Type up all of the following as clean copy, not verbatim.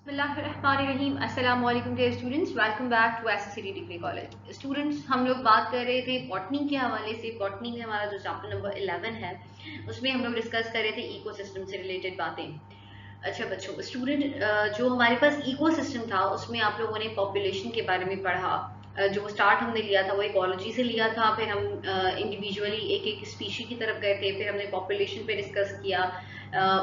बिस्मिल्लाहिर्रहमानिर्रहीम। अस्सलाम वालेकुम dear students, welcome back to SSCT degree college. Students, हम लोग बात कर रहे थे बॉटनी के हवाले से। बॉटनी में हमारा जो चैप्टर नंबर 11 है उसमें हम लोग डिस्कस कर रहे थे इकोसिस्टम से रिलेटेड बातें। अच्छा बच्चों, स्टूडेंट जो हमारे पास इकोसिस्टम था उसमें आप लोगों ने पॉपुलेशन के बारे में पढ़ा। जो स्टार्ट हमने लिया था वो इकोलॉजी से लिया था, फिर हम इंडिविजुअली एक एक स्पीशी की तरफ गए थे, फिर हमने पॉपुलेशन पे डिस्कस किया।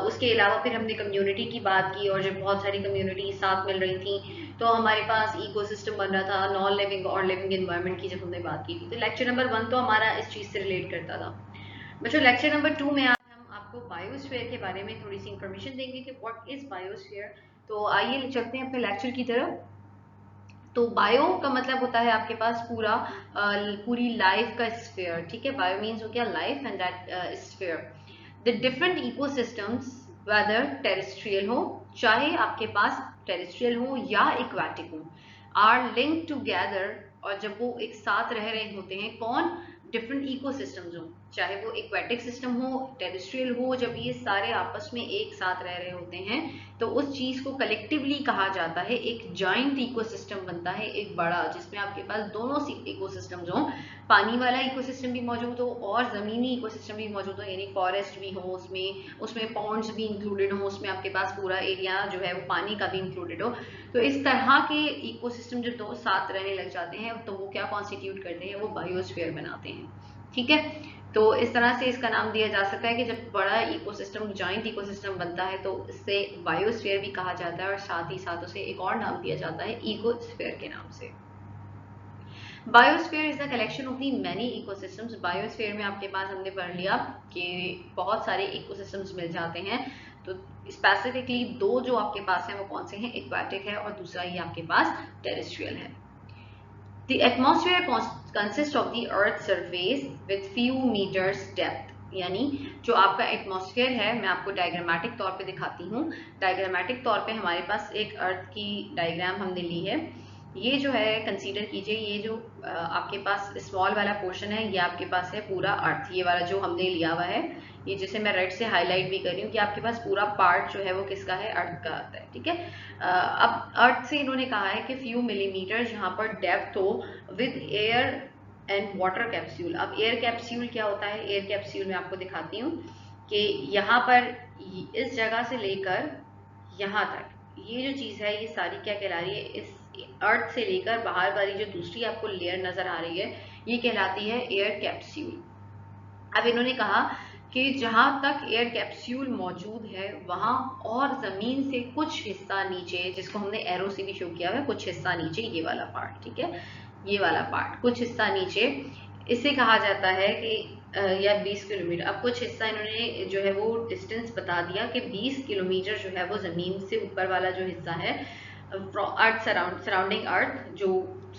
उसके अलावा फिर हमने कम्युनिटी की बात की, और जब बहुत सारी कम्युनिटी साथ मिल रही थी तो हमारे पास इकोसिस्टम बन रहा था। नॉन लिविंग और लिविंग एनवायरनमेंट की जब हमने बात की थी, तो लेक्चर नंबर 1 तो हमारा इस चीज़ से रिलेट करता था। बच्चों, लेक्चर नंबर 2 में आज हम आपको बायोस्फीयर के बारे में थोड़ी सी इंफॉर्मेशन देंगे कि व्हाट इज बायोस्फीयर। तो आइए चलते हैं अपने लेक्चर की तरफ। तो बायो का मतलब होता है आपके पास पूरा पूरी लाइफ का स्फीयर। ठीक है, बायो मीन्स हो गया life and that sphere. The different ecosystems, whether terrestrial हो, चाहे आपके पास टेरेस्ट्रियल हो या एक्वाटिक हो, आर लिंक टूगेदर। और जब वो एक साथ रह रहे होते हैं, कौन? डिफरेंट इकोसिस्टम्स हो, चाहे वो एक्वाटिक सिस्टम हो, टेरेस्ट्रियल हो, जब ये सारे आपस में एक साथ रह रहे होते हैं तो उस चीज को कलेक्टिवली कहा जाता है, एक जॉइंट इकोसिस्टम बनता है, एक बड़ा, जिसमें आपके पास दोनों इकोसिस्टम्स हो। पानी वाला इकोसिस्टम भी मौजूद हो और जमीनी इकोसिस्टम भी मौजूद हो, यानी फॉरेस्ट भी हो, उसमें उसमें पॉन्ड्स भी इंक्लूडेड हो, उसमें आपके पास पूरा एरिया जो है वो पानी का भी इंक्लूडेड हो। तो इस तरह के इकोसिस्टम जब दो साथ रहने लग जाते हैं तो वो क्या कॉन्स्टिट्यूट करते हैं? वो बायोस्फीयर बनाते हैं। ठीक है, तो इस तरह से इसका नाम दिया जा सकता है कि जब बड़ा इकोसिस्टम, जॉइंट इकोसिस्टम बनता है तो इससे बायोस्फीयर भी कहा जाता है, और साथ ही साथ उसे एक और नाम दिया जाता है इकोस्फीयर के नाम से। Biosphere is the collection of the many ecosystems. Biosphere में आपके पास हमने पढ़ लिया कि बहुत सारे इकोसिस्टम्स मिल जाते हैं। तो स्पेसिफिकली दो जो आपके पास है वो कौन से हैं? एक्वाटिक है और दूसरा ये आपके पास टेरेस्ट्रियल है। The atmosphere consists of the earth's surface with few meters depth। यानी जो आपका एटमॉस्फेयर है, मैं आपको डायग्रामेटिक तौर पे दिखाती हूँ। डायग्रामेटिक तौर पे हमारे पास एक अर्थ की डायग्राम हमने ली है। ये जो है कंसीडर कीजिए, ये जो आपके पास स्मॉल वाला पोर्शन है ये आपके पास है पूरा अर्थ, ये वाला जो हमने लिया हुआ है, ये जैसे मैं रेड से हाईलाइट भी कर रही हूँ कि आपके पास पूरा पार्ट जो है वो किसका है? अर्थ का आता है। ठीक है, अब अर्थ से इन्होंने कहा है कि फ्यू मिलीमीटर जहाँ पर डेप्थ हो, with air and water capsule. अब एयर कैप्सूल क्या होता है? एयर कैप्सूल मैं आपको दिखाती हूँ कि यहाँ पर इस जगह से लेकर यहाँ तक ये जो चीज़ है ये सारी क्या कहला रही है? इस अर्थ से लेकर बाहर वाली जो दूसरी आपको लेयर नजर आ रही है ये कहलाती है एयर कैप्सूल। अब इन्होंने कहा कि जहां तक एयर कैप्सूल मौजूद है वहां और जमीन से कुछ हिस्सा नीचे, जिसको हमने एरो से भी शो किया है, कुछ हिस्सा नीचे, ये वाला पार्ट, ठीक है, ये वाला पार्ट, कुछ हिस्सा नीचे, इसे कहा जाता है कि या 20 किलोमीटर। अब कुछ हिस्सा इन्होंने जो है वो डिस्टेंस बता दिया कि 20 किलोमीटर जो है वो जमीन से ऊपर वाला जो हिस्सा है, अर्थ सराउंडिंग अर्थ, जो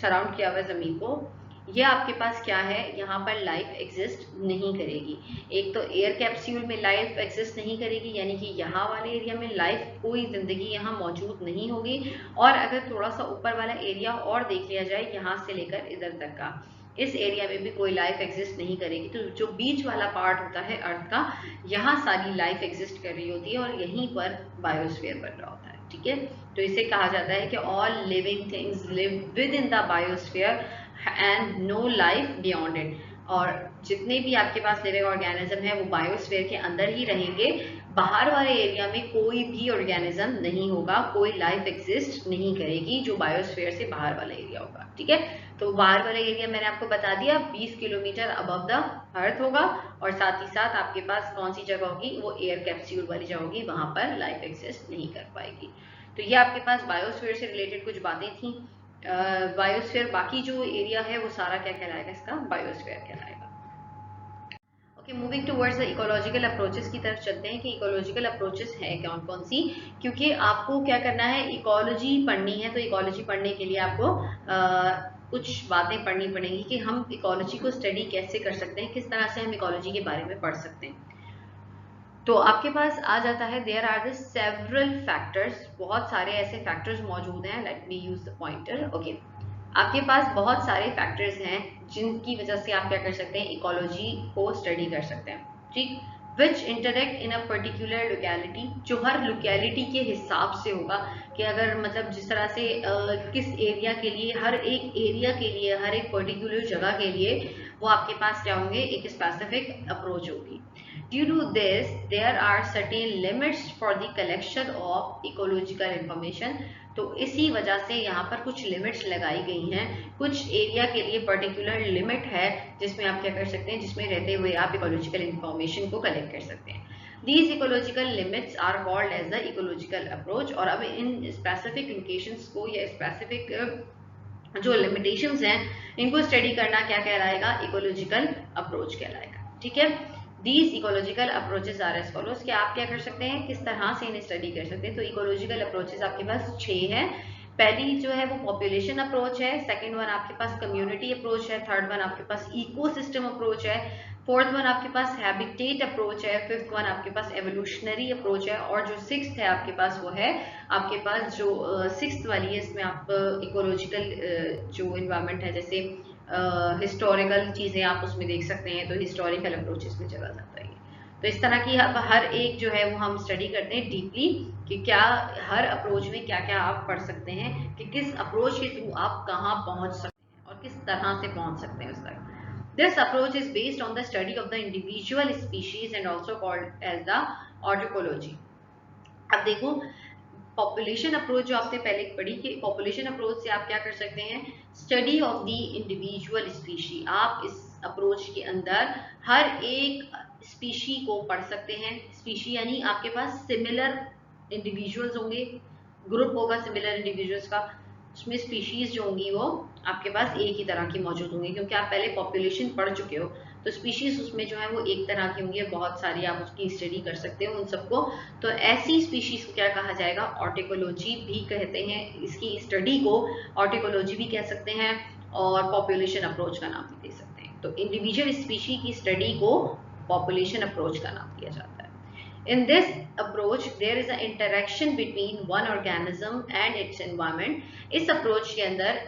सराउंड किया हुआ है जमीन को, ये आपके पास क्या है? यहाँ पर लाइफ एग्जिस्ट नहीं करेगी। एक तो एयर कैप्सूल में लाइफ एग्जिस्ट नहीं करेगी, यानी कि यहाँ वाले एरिया में लाइफ, कोई जिंदगी यहाँ मौजूद नहीं होगी। और अगर थोड़ा सा ऊपर वाला एरिया और देख लिया जाए, यहाँ से लेकर इधर तक का, इस एरिया में भी कोई लाइफ एग्जिस्ट नहीं करेगी। तो जो बीच वाला पार्ट होता है अर्थ का, यहाँ सारी लाइफ एग्जिस्ट कर रही होती है और यहीं पर बायोस्फीयर बन रहा होता है। ठीक है, तो इसे कहा जाता है कि all living things live within the biosphere and no life beyond it. और जितने भी आपके पास लिविंग ऑर्गेनिज्म है वो बायोस्फीयर के अंदर ही रहेंगे, बाहर वाले एरिया में कोई भी ऑर्गेनिज्म नहीं होगा, कोई लाइफ एग्जिस्ट नहीं करेगी जो बायोस्फीयर से बाहर वाला एरिया होगा। ठीक है, तो बाहर वाला एरिया मैंने आपको बता दिया 20 किलोमीटर अबव द अर्थ होगा, और साथ ही साथ आपके पास कौन सी जगह होगी? वो एयर कैप्सूल वाली जगह होगी, वहां पर लाइफ एग्जिस्ट नहीं कर पाएगी। तो ये आपके पास बायोस्फीयर से रिलेटेड कुछ बातें थी। बायोस्फीयर, बाकी जो एरिया है वो सारा क्या कहलाएगा? इसका बायोस्फीयर कहलाएगा। Okay, moving towards the ecological approaches की तरफ चलते हैं कि इकोलॉजिकल अप्रोचेस है कौन कौन सी, क्योंकि आपको क्या करना है? इकोलॉजी पढ़नी है, तो इकोलॉजी पढ़ने के लिए आपको कुछ बातें पढ़नी पड़ेंगी कि हम इकोलॉजी को स्टडी कैसे कर सकते हैं, किस तरह से हम इकोलॉजी के बारे में पढ़ सकते हैं। तो आपके पास आ जाता है there are the several factors, बहुत सारे ऐसे फैक्टर्स मौजूद हैं। Let me use the pointer. Okay, आपके पास बहुत सारे फैक्टर्स हैं जिनकी वजह से आप क्या कर सकते हैं? इकोलॉजी को स्टडी कर सकते हैं। ठीक, which interact in a particular locality, जो हर लोकेलिटी के हिसाब से होगा कि अगर मतलब जिस तरह से किस एरिया के लिए, हर एक एरिया के लिए, हर एक पर्टिकुलर जगह के लिए वो आपके पास क्या होंगे, एक स्पेसिफिक अप्रोच होगी। Due to this, there are certain limits for the collection of ecological information. तो इसी वजह से यहाँ पर कुछ लिमिट्स लगाई गई हैं, कुछ एरिया के लिए पर्टिकुलर लिमिट है जिसमें आप क्या कर सकते हैं, जिसमें रहते हुए आप इकोलॉजिकल इंफॉर्मेशन को कलेक्ट कर सकते हैं। These ecological limits are called as the ecological approach। और अब इन स्पेसिफिक लोकेशंस को या स्पेसिफिक जो लिमिटेशंस हैं इनको स्टडी करना क्या कहलाएगा, इकोलॉजिकल अप्रोच कहलाएगा। ठीक है, These ecological approaches are as follows, कि आप क्या कर सकते हैं, किस तरह से इन्हें स्टडी कर सकते हैं। तो इकोलॉजिकल अप्रोचेस आपके पास 6 हैं। पहली जो है वो पॉपुलेशन अप्रोच है, सेकंड वन आपके पास कम्युनिटी अप्रोच है, थर्ड वन आपके पास इकोसिस्टम अप्रोच है, फोर्थ वन आपके पास हैबिटेट अप्रोच है, फिफ्थ वन आपके पास एवोल्यूशनरी अप्रोच है, और जो सिक्स्थ है आपके पास वो है आपके पास जो सिक्स्थ वाली है, इसमें आप इकोलॉजिकल जो इन्वायरमेंट है, जैसे हिस्टोरिकल चीजें आप उसमें देख सकते हैं, तो हिस्टोरिकल अप्रोचेस में चला जाता है। तो इस तरह की हर एक जो है वो हम स्टडी करते हैं डीपली कि क्या हर अप्रोच में क्या क्या आप पढ़ सकते हैं, कि किस अप्रोच के थ्रू आप कहाँ पहुंच सकते हैं और किस तरह से पहुंच सकते हैं उस तक। This approach is based on the study of the individual species and also called as the autoecology। अब देखो पॉपुलेशन अप्रोच जो आपने पहले पढ़ी कि पॉपुलेशन अप्रोच से आप क्या कर सकते हैं, study of the individual species. आप इस अप्रोच के अंदर हर एक स्पीशी को पढ़ सकते हैं। स्पीशी यानी आपके पास सिमिलर इंडिविजुअल्स होंगे, ग्रुप होगा सिमिलर इंडिविजुअल्स का, उसमें स्पीशीज जो होंगी वो आपके पास एक ही तरह की मौजूद होंगी, क्योंकि आप पहले पॉपुलेशन पढ़ चुके हो। तो स्पीशीज उसमें जो है वो एक तरह की होंगी, बहुत सारी आप उसकी स्टडी कर सकते हो उन सबको। तो ऐसी स्पीशीज को क्या कहा जाएगा, ऑर्टिकोलॉजी भी कहते हैं। इसकी स्टडी को ऑर्टिकोलॉजी भी कह सकते हैं और पॉपुलेशन अप्रोच का नाम भी दे सकते हैं। तो इंडिविजुअल स्पीशी की स्टडी को पॉपुलेशन अप्रोच का नाम दिया जाता है। In this approach, there is an interaction between one organism and its environment। इस अप्रोच के अंदर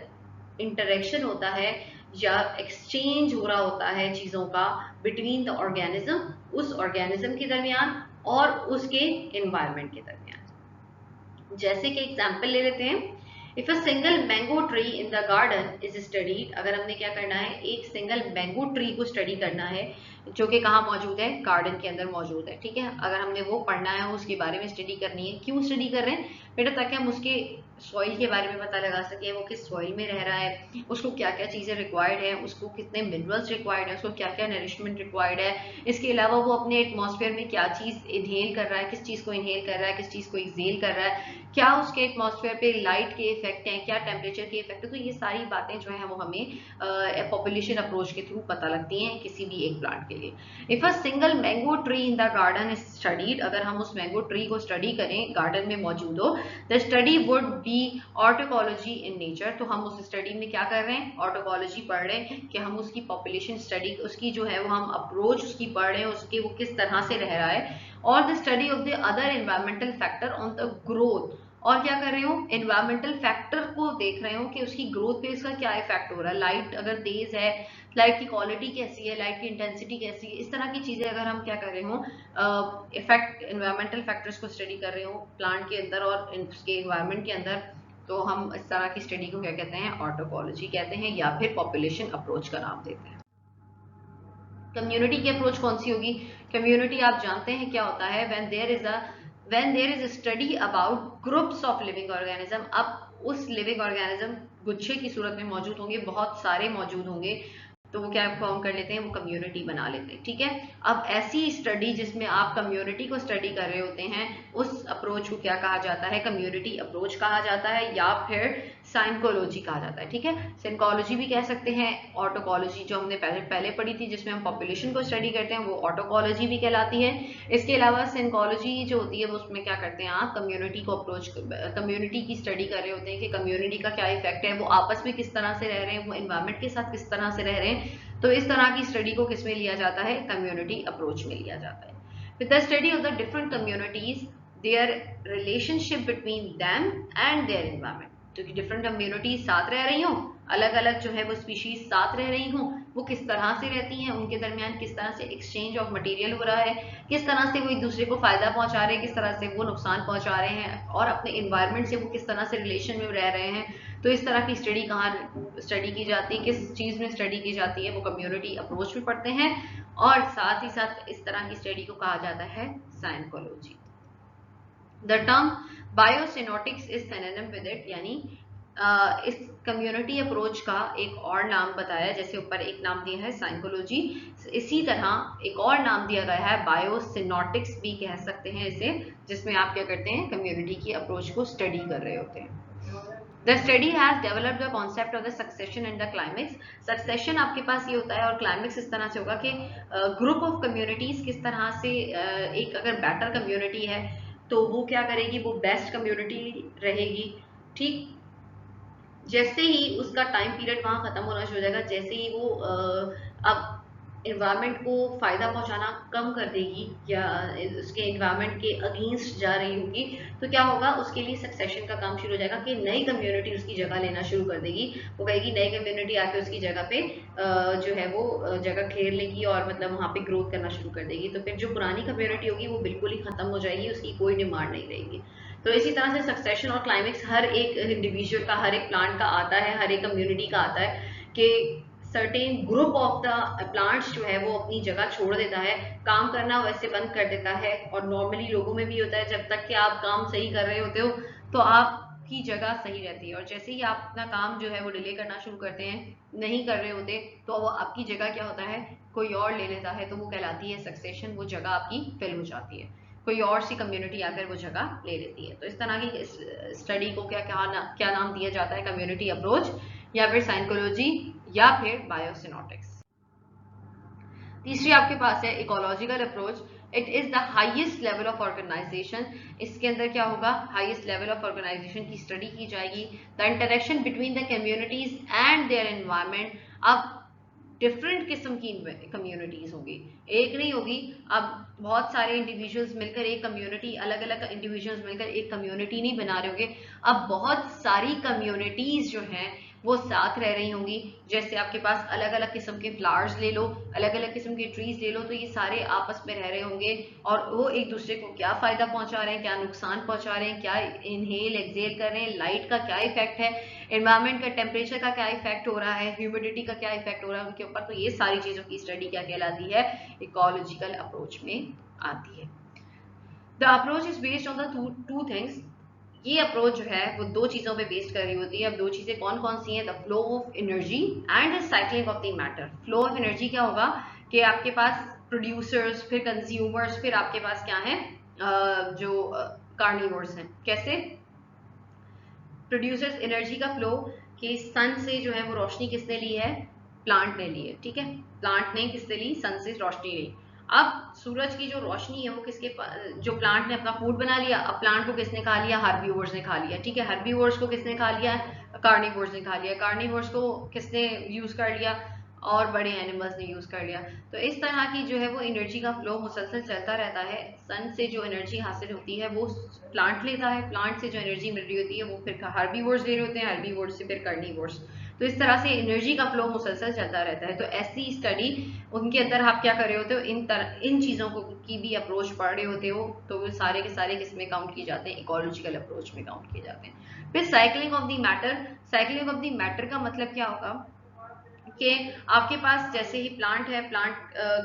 इंटरेक्शन होता है या एक्सचेंज हो रहा होता है चीजों का बिटवीन द ऑर्गेनिज्म, उस ऑर्गेनिज्म के दरमियान और उसके एनवायरनमेंट के दरमियान। जैसे कि एग्जांपल ले लेते हैं, if a single mango tree in the garden is studied, अगर हमने क्या करना है, एक सिंगल मैंगो ट्री को स्टडी करना है जो कि कहाँ मौजूद है, गार्डन के अंदर मौजूद है। ठीक है, अगर हमने वो पढ़ना है, उसके बारे में स्टडी करनी है। क्यों स्टडी कर रहे हैं बेटा, ताकि हम उसके सॉइल के बारे में पता लगा सके, वो किस सॉइल में रह रहा है, उसको क्या क्या चीजें रिक्वायर्ड है, उसको कितने मिनरल्स रिक्वायर्ड है, उसको क्या क्या नरिशमेंट रिक्वायर्ड है। इसके अलावा वो अपने एटमॉस्फेयर में क्या चीज इनहेल कर रहा है, किस चीज को इनहेल कर रहा है, किस चीज को एक्सेल कर रहा है, क्या उसके एटमॉस्फेयर पे लाइट के इफेक्ट हैं, क्या टेम्परेचर के इफेक्ट है। तो ये सारी बातें जो है वो हमें पॉपुलेशन अप्रोच के थ्रू पता लगती हैं किसी भी एक प्लांट के लिए। If a single mango tree in the garden is studied, अगर हम उस मैंगो ट्री को स्टडी करें, गार्डन में मौजूद हो, the study would be autecology in nature. तो हम उस स्टडी में क्या कर रहे हैं, ऑर्टिकोलॉजी पढ़ रहे हैं कि हम उसकी पॉपुलेशन स्टडी, उसकी जो है वो हम अप्रोच उसकी पढ़ रहे हैं, उसके वो किस तरह से रह रहा है। और the study of the other environmental factor on the growth, और क्या कर रहे हो, एनवायरमेंटल फैक्टर को देख रहे हो कि उसकी ग्रोथ पे इसका क्या इफेक्ट हो रहा है। लाइट अगर तेज है, लाइट की क्वालिटी कैसी है, लाइट की इंटेंसिटी कैसी है, इस तरह की चीजें अगर हम क्या कर रहे हो, इफेक्ट एनवायरमेंटल फैक्टर्स को स्टडी कर रहे हो प्लांट के अंदर और उसके एनवायरमेंट के अंदर, तो हम इस तरह की स्टडी को क्या कहते हैं, ऑर्टिकोलॉजी कहते हैं या फिर पॉपुलेशन अप्रोच का नाम देते हैं। कम्युनिटी की अप्रोच कौन सी होगी, कम्युनिटी आप जानते हैं क्या होता है, when there is a study about groups of living organism। अब उस लिविंग ऑर्गेनिज्म गुच्छे की सूरत में मौजूद होंगे, बहुत सारे मौजूद होंगे, तो वो क्या फॉर्म कर लेते हैं, वो कम्युनिटी बना लेते हैं। ठीक है, अब ऐसी स्टडी जिसमें आप कम्युनिटी को स्टडी कर रहे होते हैं, उस अप्रोच को क्या कहा जाता है, कम्युनिटी अप्रोच कहा जाता है या फिर साइकोलॉजी कहा जाता है। ठीक है, साइकोलॉजी भी कह सकते हैं। ऑटोकोलॉजी जो हमने पहले पढ़ी थी जिसमें हम पॉपुलेशन को स्टडी करते हैं, वो ऑटोकोलॉजी भी कहलाती है। इसके अलावा साइकोलॉजी जो होती है वो उसमें क्या करते हैं, आप कम्युनिटी को अप्रोच, कम्युनिटी की स्टडी कर रहे होते हैं कि कम्युनिटी का क्या इफेक्ट है, वो आपस में किस तरह से रह रहे हैं, वो एनवायरमेंट के साथ किस तरह से रह रहे हैं। तो इस तरह की स्टडी को किसमें लिया जाता है, कम्युनिटी अप्रोच में लिया जाता है। With the study of the different communities, their relationship between them and their environment. तो कि डिफरेंट कम्युनिटीज साथ रह रही हों, अलग अलग जो है वो स्पीशीज साथ रह रही हों, वो किस तरह से रहती हैं, उनके दरमियान किस तरह से एक्सचेंज ऑफ मटेरियल हो रहा है, किस तरह से वो एक दूसरे को फायदा पहुंचा रहे हैं, किस तरह से वो नुकसान पहुंचा रहे हैं, और अपने इन्वायरमेंट से वो किस तरह से रिलेशन में रह रहे हैं। तो इस तरह की स्टडी कहाँ स्टडी की जाती है, किस चीज़ में स्टडी की जाती है, वो कम्युनिटी अप्रोच में पढ़ते हैं। और साथ ही साथ इस तरह की स्टडी को कहा जाता है synecology. The term biocoenotics is synonym with it, यानी इस कम्युनिटी अप्रोच का एक और नाम बताया, जैसे ऊपर एक नाम दिया है साइकोलॉजी, इसी तरह एक और नाम दिया गया है बायोसिनोटिक्स भी कह सकते हैं इसे, जिसमें आप क्या करते हैं, कम्युनिटी की अप्रोच को स्टडी कर रहे होते हैं। The study has developed the concept of the succession and the climax. Succession आपके पास ये होता है और climax इस तरह से होगा कि ग्रुप ऑफ कम्युनिटीज किस तरह से एक अगर बेटर कम्युनिटी है तो वो क्या करेगी, वो बेस्ट कम्युनिटी रहेगी। ठीक, जैसे ही उसका टाइम पीरियड वहाँ खत्म होना शुरू हो जाएगा, जैसे ही वो अब इन्वायरमेंट को फायदा पहुंचाना कम कर देगी या उसके इन्वायरमेंट के अगेंस्ट जा रही होगी, तो क्या होगा, उसके लिए सक्सेशन का काम शुरू हो जाएगा कि नई कम्युनिटी उसकी जगह लेना शुरू कर देगी। वो कहेगी नई कम्युनिटी आके उसकी जगह पे जो है वो जगह घेर लेगी और मतलब वहाँ पे ग्रोथ करना शुरू कर देगी। तो फिर जो पुरानी कम्युनिटी होगी वो बिल्कुल ही खत्म हो जाएगी, उसकी कोई डिमांड नहीं रहेगी। तो इसी तरह से सक्सेशन और क्लाइमेक्स हर एक इंडिविजुअल का, हर एक प्लांट का आता है, हर एक कम्युनिटी का आता है कि certain group of the plants जो है वो अपनी जगह छोड़ देता है, काम करना वैसे बंद कर देता है। और नॉर्मली लोगों में भी होता है, जब तक कि आप काम सही कर रहे होते हो तो आपकी जगह सही रहती है, और जैसे ही आप अपना काम जो है वो डिले करना शुरू करते हैं, नहीं कर रहे होते, तो वो आपकी जगह क्या होता है, कोई और ले लेता है। तो वो कहलाती है सक्सेशन, वो जगह आपकी फिल हो जाती है, कोई और सी कम्युनिटी आकर वो जगह ले लेती है। तो इस तरह की स्टडी को क्या नाम दिया जाता है, कम्युनिटी अप्रोच या फिर साइकोलॉजी या फिर बायोसिनोटिक्स। तीसरी आपके पास है ecological approach. It is the highest level of organization. इसके अंदर क्या होगा, हाईएस्ट लेवल ऑफ ऑर्गेनाइजेशन की स्टडी की जाएगी। The interaction between the communities and their environment. अब डिफरेंट किस्म की कम्युनिटीज होंगी, एक नहीं होगी। अब बहुत सारे इंडिविजुअल्स मिलकर एक कम्युनिटी, अलग अलग इंडिविजुअल्स मिलकर एक कम्युनिटी नहीं बना रहे होंगे। अब बहुत सारी कम्युनिटीज जो हैं वो साथ रह रही होंगी। जैसे आपके पास अलग अलग किस्म के फ्लावर्स ले लो, अलग अलग किस्म के ट्रीज ले लो, तो ये सारे आपस में रह रहे होंगे और वो एक दूसरे को क्या फायदा पहुंचा रहे हैं, क्या नुकसान पहुंचा रहे हैं, क्या इनहेल एक्सेल कर रहे हैं, लाइट का क्या इफेक्ट है, एनवायरमेंट का टेम्परेचर का क्या इफेक्ट हो रहा है, ह्यूमिडिटी का क्या इफेक्ट हो रहा है उनके ऊपर। तो ये सारी चीजों की स्टडी क्या कहलाती है, इकोलॉजिकल अप्रोच में आती है। The approach is based on the two things. ये अप्रोच जो है वो दो चीजों पे बेस्ड कर रही होती है। अब दो चीजें कौन कौन सी हैं, the flow of energy and the cycling of the matter. Flow of energy क्या होगा कि आपके पास प्रोड्यूसर्स, फिर कंज्यूमर्स, फिर आपके पास क्या है जो कार्निवोर्स हैं। कैसे प्रोड्यूसर्स, एनर्जी का फ्लो कि सन से जो है वो रोशनी किसने ली है, प्लांट ने ली है। ठीक है, प्लांट ने किससे ली, सन से रोशनी ली। अब सूरज की जो रोशनी है वो किसके, जो प्लांट ने अपना फूड बना लिया। अब प्लांट को किसने खा लिया, हर्बीवोर्स ने खा लिया। ठीक है, हर्बीवोर्स को किसने खा लिया, कार्निवोर्स ने खा लिया। कार्निवोर्स को किसने यूज कर लिया, और बड़े एनिमल्स ने यूज कर लिया। तो इस तरह की जो है वो एनर्जी का फ्लो मुसलसल चलता रहता है। सन से जो एनर्जी हासिल होती है वो प्लांट लेता है, प्लांट से जो एनर्जी मिल रही होती है वो फिर हर्बीवोर्स ले रहे होते हैं, हर्बीवोर्स से फिर कार्निवोर्स। तो इस तरह से एनर्जी का फ्लो मुसलसल चलता रहता है। तो ऐसी स्टडी उनके अंदर आप क्या कर रहे होते हो, इन चीजों को की भी अप्रोच पढ़ रहे होते हो। तो वो सारे के सारे किस में काउंट किए जाते हैं, इकोलॉजिकल अप्रोच में काउंट किए जाते हैं। फिर cycling of the matter. Cycling of the matter का मतलब क्या होगा कि आपके पास जैसे ही प्लांट है, प्लांट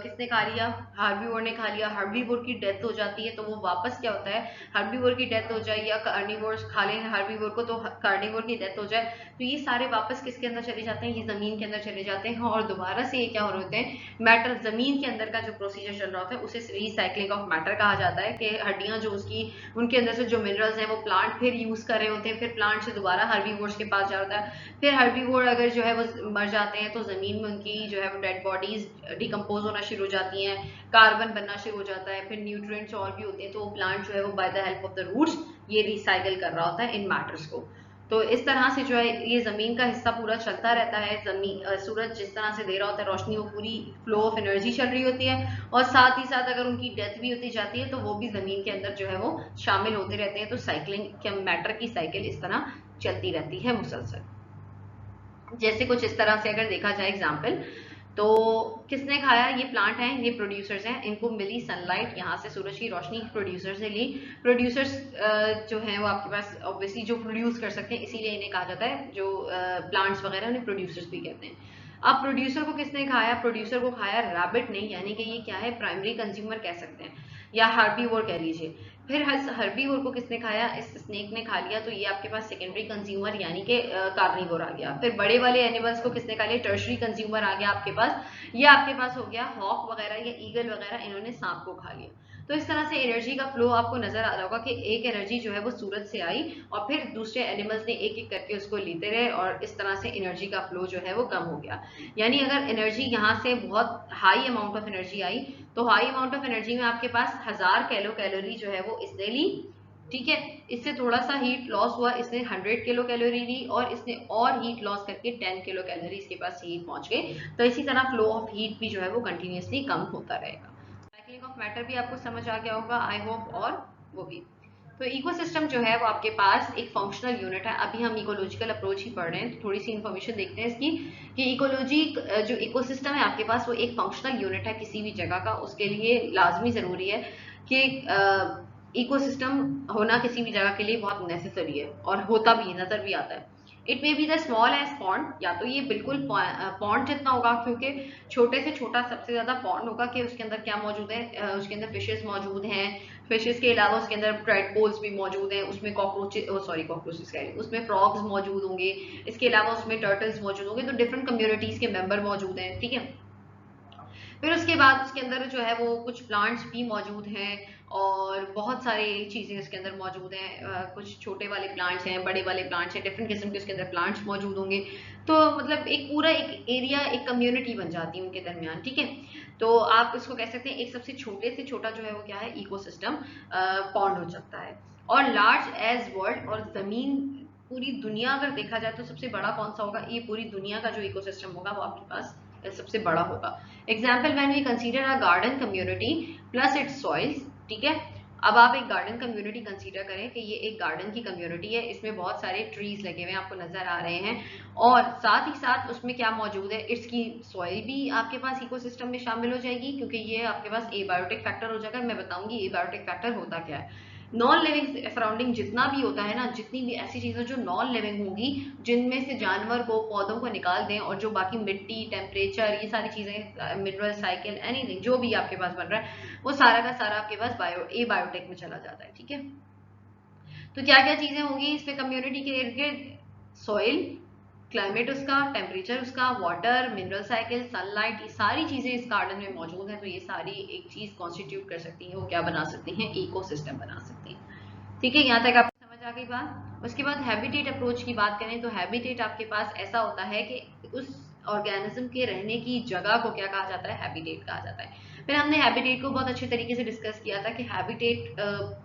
किसने खा लिया, हार्बीवोर ने खा लिया। हार्बीवोर की डेथ हो जाती है तो वो वापस क्या होता है, हार्बीवोर की डेथ हो जाए या कार्निवोर्स खा लें हार्बीवोर को तो कार्निवोर की डेथ हो जाए, तो ये सारे वापस किसके अंदर चले जाते हैं, ये जमीन के अंदर चले जाते हैं। और दोबारा से ये क्या हो रहे होते हैं, मैटर जमीन के अंदर का जो प्रोसीजर चल रहा होता है उसे रिसाइक्लिंग ऑफ मैटर कहा जाता है। कि हड्डियां जो उसकी, उनके अंदर से जो मिनरल्स हैं वो प्लांट फिर यूज कर रहे होते हैं, फिर प्लांट से दोबारा हार्बीवोर्स के पास जा होता है। फिर हार्बीवोर अगर जो है वो मर जाते हैं तो जमीन में उनकी जो है वो डेड बॉडीज डिकम्पोज होना शुरू हो जाती हैं, कार्बन बनना शुरू हो जाता है, फिर न्यूट्रिएंट्स और भी होते हैं। तो प्लांट जो है वो by the help of the roots ये रिसाइकल कर रहा होता है इन मैटर्स को। तो इस तरह से जो है ये ज़मीन का हिस्सा पूरा चलता रहता है। सूरज जिस तरह से दे रहा होता है रोशनी, वो पूरी फ्लो ऑफ एनर्जी चल रही होती है, और साथ ही साथ अगर उनकी डेथ भी होती जाती है तो वो भी ज़मीन के अंदर जो है वो शामिल होते रहते हैं। तो साइकिलिंग, मैटर की साइकिल इस तरह चलती रहती है मुसलसल। जैसे कुछ इस तरह से अगर देखा जाए एग्जाम्पल, तो किसने खाया? ये प्लांट हैं, ये प्रोड्यूसर्स हैं, इनको मिली सनलाइट, यहाँ से सूरज की रोशनी प्रोड्यूसर से ली। प्रोड्यूसर्स जो हैं वो आपके पास ऑब्वियसली जो प्रोड्यूस कर सकते हैं, इसीलिए इन्हें कहा जाता है, जो प्लांट्स वगैरह उन्हें प्रोड्यूसर्स भी कहते हैं। अब प्रोड्यूसर को किसने खाया? प्रोड्यूसर को खाया रैबिट ने, यानी कि ये क्या है, प्राइमरी कंज्यूमर कह सकते हैं या हार्बीवोर कह लीजिए। फिर हर्बीवोर को किसने खाया? इस स्नेक ने खा लिया, तो ये आपके पास सेकेंडरी कंज्यूमर यानी कि कार्निवोर आ गया। फिर बड़े वाले एनिमल्स को किसने खा लिया? टर्शरी कंज्यूमर आ गया आपके पास। ये आपके पास हो गया हॉक वगैरह या ईगल वगैरह, इन्होंने सांप को खा लिया। तो इस तरह से एनर्जी का फ्लो आपको नजर आ रहा होगा कि एक एनर्जी जो है वो सूरज से आई और फिर दूसरे एनिमल्स ने एक एक करके उसको लेते रहे, और इस तरह से एनर्जी का फ्लो जो है वो कम हो गया। यानी अगर एनर्जी यहाँ से बहुत हाई अमाउंट ऑफ एनर्जी आई, तो हाई अमाउंट ऑफ एनर्जी में आपके पास 1000 कैलोरी जो है वो इसने ली, ठीक है। इससे थोड़ा सा हीट लॉस हुआ, इसने 100 किलो कैलोरी ली, और इसने और हीट लॉस करके 10 किलो कैलोरी इसके पास हीट पहुंच गए। तो इसी तरह फ्लो ऑफ हीट भी जो है वो कंटिन्यूसली कम होता रहेगा। साइक्लिंग ऑफ मैटर भी आपको समझ आ गया होगा आई होप, और वो भी। तो इकोसिस्टम जो है वो आपके पास एक फंक्शनल यूनिट है। अभी हम इकोलॉजिकल अप्रोच ही पढ़ रहे हैं, तो थोड़ी सी इन्फॉर्मेशन देखते हैं इसकी, कि इकोलॉजी जो इकोसिस्टम है आपके पास वो एक फंक्शनल यूनिट है किसी भी जगह का। उसके लिए लाजमी ज़रूरी है कि इकोसिस्टम होना किसी भी जगह के लिए बहुत नेसेसरी है, और होता भी नजर भी आता है। It may be the small as pond, या तो ये बिल्कुल पॉन्ड जितना होगा, क्योंकि छोटे से छोटा सबसे ज्यादा पॉन्ड होगा कि उसके अंदर क्या मौजूद है, उसके अंदर फिशेस मौजूद हैं। फिशेस के अलावा उसके अंदर ट्रेडपोल्स भी मौजूद हैं, उसमें कॉकरोचेस कह रही हूं, उसमें फ्रॉग्स मौजूद होंगे। इसके अलावा उसमें टर्टल्स मौजूद होंगे, तो डिफरेंट कम्युनिटीज के मेंबर मौजूद हैं, ठीक है। फिर उसके बाद उसके अंदर जो है वो कुछ प्लांट्स भी मौजूद हैं, और बहुत सारी चीज़ें उसके अंदर मौजूद हैं। कुछ छोटे वाले प्लांट्स हैं, बड़े वाले प्लांट्स हैं, डिफरेंट किस्म के उसके अंदर प्लांट्स मौजूद होंगे। तो मतलब एक पूरा एक एरिया, एक कम्युनिटी बन जाती है उनके दरमियान, ठीक है। तो आप इसको कह सकते हैं एक सबसे छोटे से छोटा जो है वो क्या है, इकोसिस्टम पॉन्ड हो सकता है। और लार्ज एज वर्ल्ड, और जमीन, पूरी दुनिया अगर देखा जाए तो सबसे बड़ा कौन सा होगा? ये पूरी दुनिया का जो इकोसिस्टम होगा वो आपके पास सबसे बड़ा होगा। Example, when we consider a garden community plus its soils, ठीक है। अब आप एक गार्डन कम्युनिटी कंसीडर करें कि ये एक गार्डन की कम्युनिटी है, इसमें बहुत सारे ट्रीज लगे हुए हैं आपको नजर आ रहे हैं, और साथ ही साथ उसमें क्या मौजूद है, इसकी सॉइल भी आपके पास इकोसिस्टम में शामिल हो जाएगी, क्योंकि ये आपके पास एबायोटिक फैक्टर हो जाएगा। मैं बताऊंगी एबायोटिक फैक्टर होता क्या है। नॉन लिविंग सराउंडिंग जितना भी होता है ना, जितनी भी ऐसी चीजें जो नॉन लिविंग होंगी, जिनमें से जानवर को, पौधों को निकाल दें, और जो बाकी मिट्टी, टेम्परेचर, ये सारी चीजें, मिनरल साइकिल, एनीथिंग जो भी आपके पास बन रहा है, वो सारा का सारा आपके पास एबायोटिक में चला जाता है, ठीक है। तो क्या क्या चीजें होंगी इसमें कम्युनिटी के इर्द गिर्द? सॉइल, क्लाइमेट उसका, टेम्परेचर उसका, वाटर, मिनरल साइकिल, सनलाइट, ये सारी चीजें इस गार्डन में मौजूद है। तो ये सारी एक चीज कॉन्स्टिट्यूट कर सकती है, वो क्या बना सकती हैं, इकोसिस्टम बना सकती हैं, ठीक है। यहाँ तक आपको समझ आ गई बात। उसके बाद हैबिटेट अप्रोच की बात करें, तो हैबिटेट आपके पास ऐसा होता है कि उस ऑर्गेनिज्म के रहने की जगह को क्या कहा जाता है, हैबिटेट कहा जाता है। फिर हमने हैबिटेट को बहुत अच्छे तरीके से डिस्कस किया था कि हैबिटेट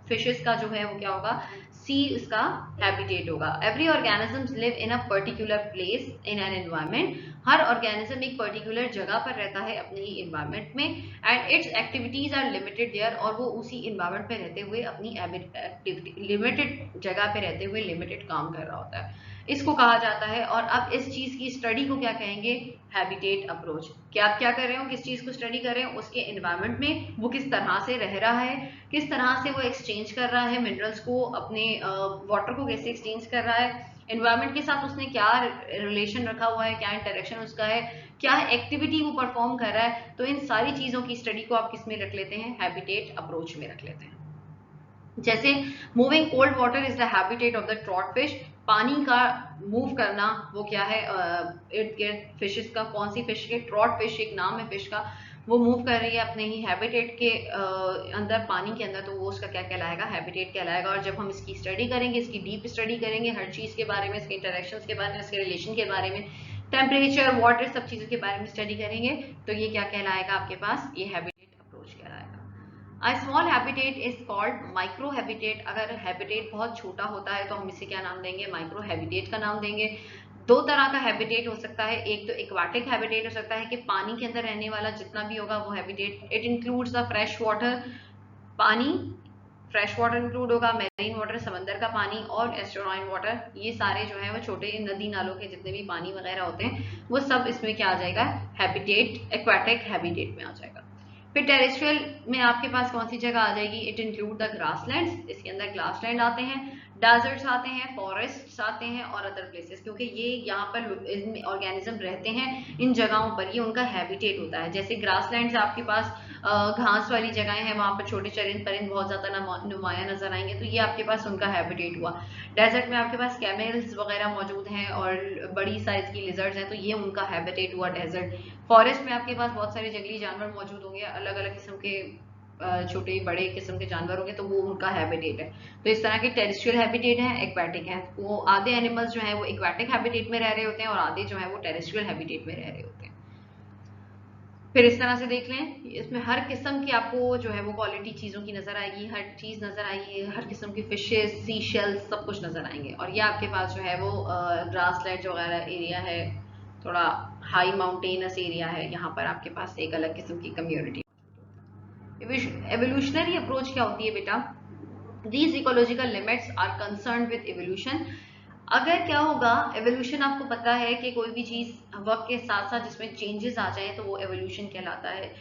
फिशेस का जो है वो क्या होगा, सी उसका हैबिटेट होगा। Every organism live in a particular place in an environment, हर ऑर्गेनिज्म एक पर्टिकुलर जगह पर रहता है अपने ही एनवायरमेंट में, and its activities are limited there, और वो उसी एनवायरमेंट में रहते हुए अपनी एक्टिविटी, लिमिटेड जगह पे रहते हुए लिमिटेड काम कर रहा होता है, इसको कहा जाता है। और अब इस चीज की स्टडी को क्या कहेंगे, हैबिटेट अप्रोच। कि आप क्या कर रहे हो, किस चीज को स्टडी कर रहे हो, उसके एनवायरमेंट में वो किस तरह से रह रहा है, किस तरह से वो एक्सचेंज कर रहा है मिनरल्स को, अपने वाटर को कैसे एक्सचेंज कर रहा है, एनवायरमेंट के साथ उसने क्या रिलेशन रखा हुआ है, क्या इंटरेक्शन उसका है, क्या एक्टिविटी वो परफॉर्म कर रहा है। तो इन सारी चीजों की स्टडी को आप किस में रख लेते हैं, हैबिटेट अप्रोच में रख लेते हैं। जैसे moving cold water is the habitat of the trout fish, पानी का मूव करना वो क्या है, इर्द गिर्द फिशेस का, कौन सी फिश के, ट्रॉट फिश एक नाम है फिश का, वो मूव कर रही है अपने ही हैबिटेट के अंदर, पानी के अंदर, तो वो उसका क्या कहलाएगा, हैबिटेट कहलाएगा। और जब हम इसकी स्टडी करेंगे, इसकी डीप स्टडी करेंगे, हर चीज के बारे में, इसके इंटरेक्शंस के बारे में, इसके रिलेशन के बारे में, टेम्परेचर, वाटर, सब चीजों के बारे में स्टडी करेंगे, तो ये क्या कहलाएगा आपके पास, ये हैबिटेट अप्रोच कहलाएगा। A small habitat is called micro habitat. अगर habitat बहुत छोटा होता है तो हम इसे क्या नाम देंगे, माइक्रो हैबिटेट का नाम देंगे। दो तरह का हैबिटेट हो सकता है, एक तो एक्वाटिक हैबिटेट हो सकता है कि पानी के अंदर रहने वाला जितना भी होगा वो habitat. It includes the fresh water, पानी, फ्रेश वाटर इंक्लूड होगा, मेरीन वाटर समंदर का पानी, और एस्टुराइन वाटर, ये सारे जो है वो छोटे नदी नालों के जितने भी पानी वगैरह होते हैं वो सब इसमें क्या आ जाएगा, हैबिटेट, एक्वाटिक हैबिटेट में आ जाएगा। फिर टेरेस्ट्रियल में आपके पास कौन सी जगह आ जाएगी, इट इंक्लूड द ग्रासलैंड्स, इसके अंदर ग्रासलैंड आते हैं, डेजर्ट्स आते हैं, फॉरेस्ट्स आते हैं और अदर प्लेसेस, क्योंकि ये यहाँ पर इनमें ऑर्गेनिज्म रहते हैं इन जगहों पर, ये उनका हैबिटेट होता है। जैसे ग्रासलैंड्स आपके पास घास वाली जगहें हैं, वहां पर छोटे चरिंद परिंद बहुत ज्यादा नुमाया नजर आएंगे, तो ये आपके पास उनका हैबिटेट हुआ। डेजर्ट में आपके पास कैमल्स वगैरह मौजूद हैं और बड़ी साइज की लिजर्ड्स हैं, तो ये उनका हैबिटेट हुआ डेजर्ट। फॉरेस्ट में आपके पास बहुत सारे जंगली जानवर मौजूद होंगे, अलग अलग किस्म के छोटे बड़े किस्म के जानवर होंगे, तो वो उनका हैबिटेट है। तो इस तरह के टेरेस्ट्रियल हैबिटेट हैं, एक्वाटिक हैं। वो आधे एनिमल्स जो हैं वो एक्वाटिक हैबिटेट में रह रहे होते हैं और आधे जो है वो टेरेस्ट्रियल हैबिटेट में रह रहे होते हैं। फिर इस तरह से देख लें, इसमें हर किस्म की आपको जो है वो क्वालिटी चीज़ों की नज़र आएगी, हर चीज़ नज़र आएगी, हर किस्म की फिशेस, सी शेल्स, सब कुछ नज़र आएंगे। और ये आपके पास जो है वो ग्रासलैंड वगैरह एरिया है, थोड़ा हाई माउंटेनस एरिया है, यहाँ पर आपके पास एक अलग किस्म की कम्युनिटी। एवोल्यूशनरी अप्रोच क्या होती है बेटा, these ecological limits are concern with evolution. अगर क्या होगा, एवोल्यूशन आपको पता है कि कोई भी चीज वक्त के साथ साथ जिसमें चेंजेस आ जाए तो वो एवोल्यूशन कहलाता है।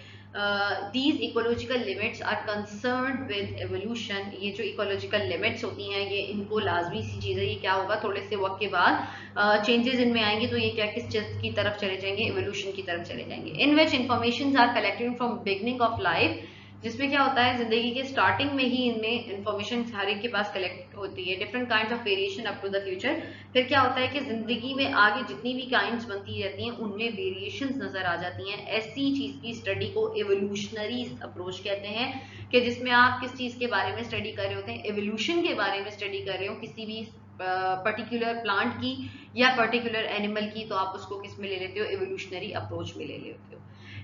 These ecological limits are concern with evolution, ये जो इकोलॉजिकल लिमिट्स होती हैं ये इनको लाजमी सी चीज़ है, ये क्या होगा थोड़े से वक्त के बाद चेंजेस इनमें आएंगे, तो ये क्या किस चीज की तरफ चले जाएंगे, एवोल्यूशन की तरफ चले जाएंगे। In which information are collected from beginning of life, जिसमें क्या होता है जिंदगी के स्टार्टिंग में ही इनमें इंफॉर्मेशन हर एक के पास कलेक्ट होती है, different kinds of variation up to the future. फिर क्या होता है कि जिंदगी में आगे जितनी भी काइंड्स बनती रहती हैं उनमें वेरिएशंस नजर आ जाती हैं। ऐसी चीज की स्टडी को एवोल्यूशनरी अप्रोच कहते हैं कि जिसमें आप किस चीज के बारे में स्टडी कर रहे होते हैं, एवोल्यूशन के बारे में स्टडी कर रहे हो किसी भी पर्टिकुलर प्लांट की या पर्टिकुलर एनिमल की, तो आप उसको किस में ले लेते हो, एवोल्यूशनरी अप्रोच में ले लेते हो।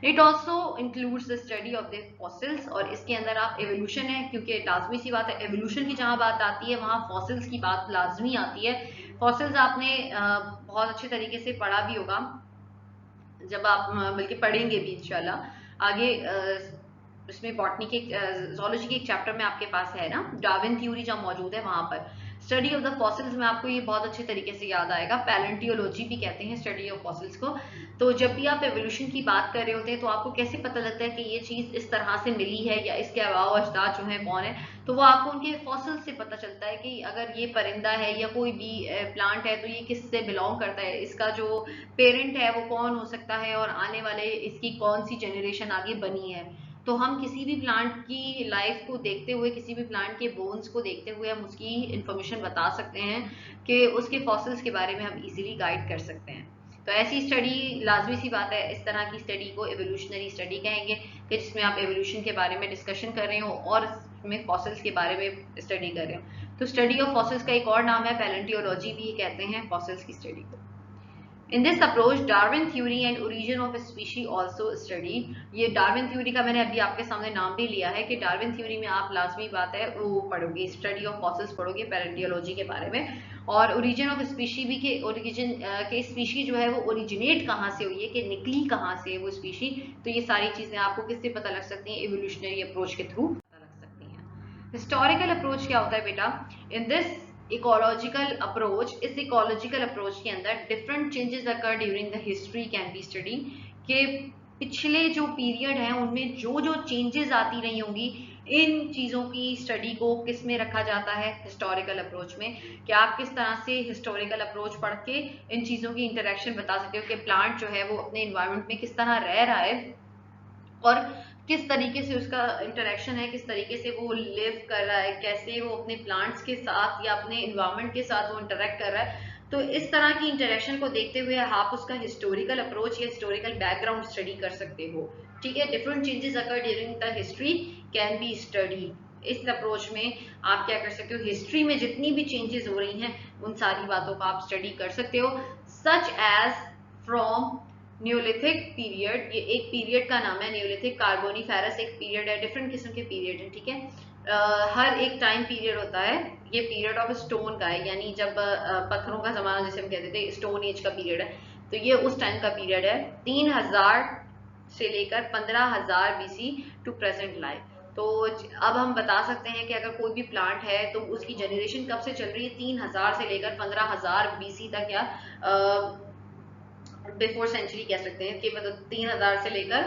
It also includes the study of the fossils, और इसके अंदर आप एवोल्यूशन है क्योंकि लाजमी सी बात है, एवोल्यूशन की जहां बात आती है वहां फॉसिल्स की बात लाजमी आती है। फॉसिल्स आपने बहुत अच्छे तरीके से पढ़ा भी होगा, जब आप बल्कि पढ़ेंगे भी इंशाल्लाह आगे। इसमें बॉटनी के ज़ूलॉजी के एक चैप्टर में आपके पास है ना, डार्विन थ्योरी जब मौजूद है वहां पर स्टडी ऑफ द फॉसिल्स में आपको ये बहुत अच्छे तरीके से याद आएगा। पैलेंटियोलॉजी भी कहते हैं स्टडी ऑफ फॉसिल्स को। तो जब भी आप एवोल्यूशन की बात कर रहे होते हैं तो आपको कैसे पता लगता है कि ये चीज इस तरह से मिली है या इसके अलावा अजदाद जो है कौन है, तो वो आपको उनके फॉसिल्स से पता चलता है कि अगर ये परिंदा है या कोई भी प्लांट है तो ये किससे बिलोंग करता है, इसका जो पेरेंट है वो कौन हो सकता है और आने वाले इसकी कौन सी जनरेशन आगे बनी है। तो हम किसी भी प्लांट की लाइफ को देखते हुए, किसी भी प्लांट के बोन्स को देखते हुए हम उसकी इंफॉर्मेशन बता सकते हैं कि उसके फॉसिल्स के बारे में हम इजीली गाइड कर सकते हैं। तो ऐसी स्टडी लाजमी सी बात है, इस तरह की स्टडी को एवोल्यूशनरी स्टडी कहेंगे कि जिसमें आप एवोल्यूशन के बारे में डिस्कशन कर रहे हो और इसमें फॉसिल्स के बारे में स्टडी कर रहे हो। तो स्टडी ऑफ फॉसिल्स का एक और नाम है पैलेंटियोलॉजी भी कहते हैं फॉसिल्स की स्टडी को। In this approach, Darwin theory and origin of species also studied। ये डार्विन थ्योरी का मैंने अभी आपके सामने नाम भी लिया है कि डार्विन थ्योरी में आप लाजमी बात है वो पढ़ोगे, स्टडी ऑफ फॉसिल्स पढ़ोगे पैलेंटियोलॉजी के बारे में, और ओरिजिन ऑफ स्पीशी भी के ओरिजिन के स्पीशी जो है वो ओरिजिनेट कहाँ से हुई है, कि निकली कहाँ से है वो स्पीशी। तो ये सारी चीजें आपको किससे पता लग सकती हैं, एवोल्यूशनरी अप्रोच के थ्रू पता लग सकती हैं। हिस्टोरिकल अप्रोच क्या होता है बेटा, इन दिस इकोलॉजिकल अप्रोच, इस इकोलॉजिकल अप्रोच के अंदर different changes occur during the history can be study, के पिछले जो पीरियड है उनमें जो जो चेंजेस आती रही होंगी इन चीज़ों की स्टडी को किस में रखा जाता है, हिस्टोरिकल अप्रोच में। कि आप किस तरह से हिस्टोरिकल अप्रोच पढ़ के इन चीज़ों की इंटरेक्शन बता सकते हो कि प्लांट जो है वो अपने इन्वायरमेंट में किस तरह रह रहा है और किस तरीके से उसका इंटरेक्शन है, किस तरीके से वो लिव कर रहा है, कैसे वो अपने प्लांट्स के साथ या अपने इन्वायरमेंट के साथ वो इंटरेक्ट कर रहा है। तो इस तरह की इंटरेक्शन को देखते हुए आप उसका हिस्टोरिकल अप्रोच या हिस्टोरिकल बैकग्राउंड स्टडी कर सकते हो। ठीक है, different changes occur during the history can be study. इस अप्रोच में आप क्या कर सकते हो, हिस्ट्री में जितनी भी चेंजेस हो रही हैं उन सारी बातों का आप स्टडी कर सकते हो, such as from neolithic period, ये एक पीरियड का नाम है। न्यूलिथिक, कार्बोनिफेरस एक पीरियड है, डिफरेंट किस्म के पीरियड है, ठीक है। हर एक टाइम पीरियड होता है, ये पीरियड ऑफ स्टोन का है, यानी जब पत्थरों का जमाना जैसे हम कहते थे, स्टोन एज का पीरियड है, तो ये उस टाइम का पीरियड है। 3000 से लेकर 15000 बीसी टू प्रेजेंट लाइफ। तो अब हम बता सकते हैं कि अगर कोई भी प्लांट है तो उसकी जनरेशन कब से चल रही है, 3000 से लेकर 15000 बीसी तक, या बिफोर सेंचुरी कह सकते हैं कि मतलब 3000 से लेकर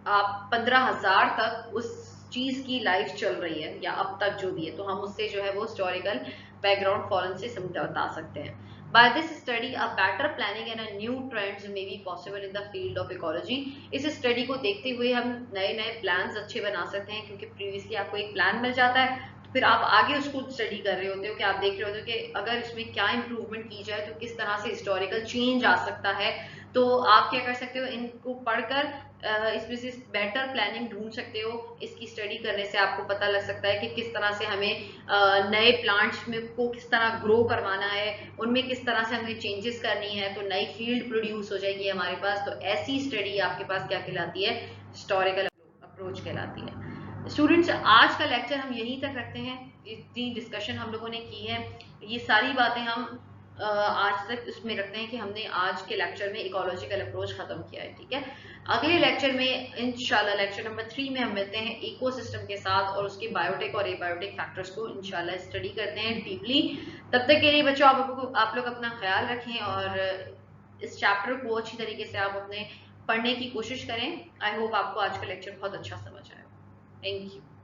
आप 15000 तक उस चीज की लाइफ चल रही है, या अब तक जो भी है, तो हम उससे जो है वो हिस्टोरिकल बैकग्राउंड फॉलन से बता सकते हैं। By this study, a better planning and a new trends may be possible in the field of ecology. इस स्टडी को देखते हुए हम नए नए प्लान्स अच्छे बना सकते हैं, क्योंकि प्रीवियसली आपको एक प्लान मिल जाता है, तो फिर आप आगे उसको स्टडी कर रहे होते हो कि आप देख रहे होते हो कि अगर इसमें क्या इम्प्रूवमेंट की जाए तो किस तरह से हिस्टोरिकल चेंज आ सकता है। तो आप क्या कर सकते हो, इनको पढ़कर इसमें से बेटर प्लानिंग ढूंढ सकते हो। इसकी स्टडी करने से आपको पता लग सकता है कि किस तरह से हमें नए प्लांट्स में को किस तरह ग्रो करवाना है, उनमें किस तरह से हमें चेंजेस करनी है, तो नई फील्ड प्रोड्यूस हो जाएगी हमारे पास। तो ऐसी स्टडी आपके पास क्या कहलाती है, हिस्टोरिकल अप्रोच कहलाती है। स्टूडेंट्स, आज का लेक्चर हम यहीं तक रखते हैं। इतनी डिस्कशन हम लोगों ने की है, ये सारी बातें हम आज तक उसमें रखते हैं कि हमने आज के लेक्चर में इकोलॉजिकल अप्रोच खत्म किया है, ठीक है। अगले लेक्चर में इंशाल्लाह, लेक्चर नंबर 3 में हम मिलते हैं इकोसिस्टम के साथ और उसके बायोटिक और एबायोटिक फैक्टर्स को इंशाल्लाह स्टडी करते हैं डीपली। तब तक के लिए बच्चों, आप लोग अपना ख्याल रखें और इस चैप्टर को अच्छी तरीके से आप अपने पढ़ने की कोशिश करें। आई होप आपको आज का लेक्चर बहुत अच्छा समझ आया। Thank you.